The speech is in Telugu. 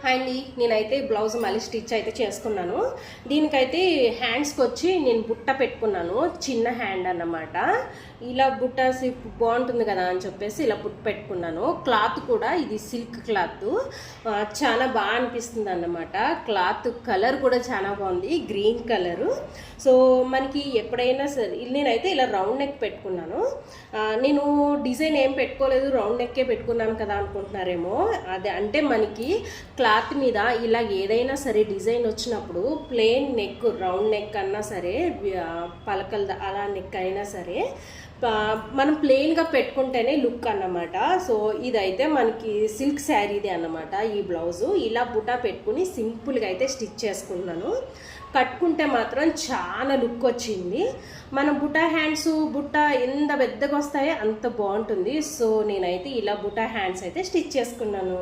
హాయ్ అండి, నేనైతే బ్లౌజ్ మళ్ళీ స్టిచ్ అయితే చేసుకున్నాను. దీనికైతే హ్యాండ్స్కి వచ్చి నేను బుట్ట పెట్టుకున్నాను, చిన్న హ్యాండ్ అన్నమాట. ఇలా బుట్ట బాగుంటుంది కదా అని చెప్పేసి ఇలా బుట్ట పెట్టుకున్నాను. క్లాత్ కూడా ఇది సిల్క్ క్లాత్, చాలా బాగా అనిపిస్తుంది అన్నమాట. క్లాత్ కలర్ కూడా చాలా బాగుంది, గ్రీన్ కలరు. సో మనకి ఎప్పుడైనా సరే నేనైతే ఇలా రౌండ్ నెక్ పెట్టుకున్నాను. నేను డిజైన్ ఏం పెట్టుకోలేదు, రౌండ్ నెక్కే పెట్టుకున్నాను కదా అనుకుంటున్నారేమో. అదే అంటే మనకి క్లాత్ మీద ఇలా ఏదైనా సరే డిజైన్ వచ్చినప్పుడు ప్లెయిన్ నెక్, రౌండ్ నెక్ అన్నా సరే, పలకల అలా నెక్ అయినా సరే మనం ప్లెయిన్గా పెట్టుకుంటేనే లుక్ అన్నమాట. సో ఇదైతే మనకి సిల్క్ శారీదే అన్నమాట. ఈ బ్లౌజు ఇలా బుటా పెట్టుకుని సింపుల్గా అయితే స్టిచ్ చేసుకున్నాను. కట్టుకుంటే మాత్రం చాలా లుక్ వచ్చింది. మన బుటా హ్యాండ్స్ బుట్ట ఎంత పెద్దగా వస్తాయో అంత బాగుంటుంది. సో నేనైతే ఇలా బుటా హ్యాండ్స్ అయితే స్టిచ్ చేసుకున్నాను.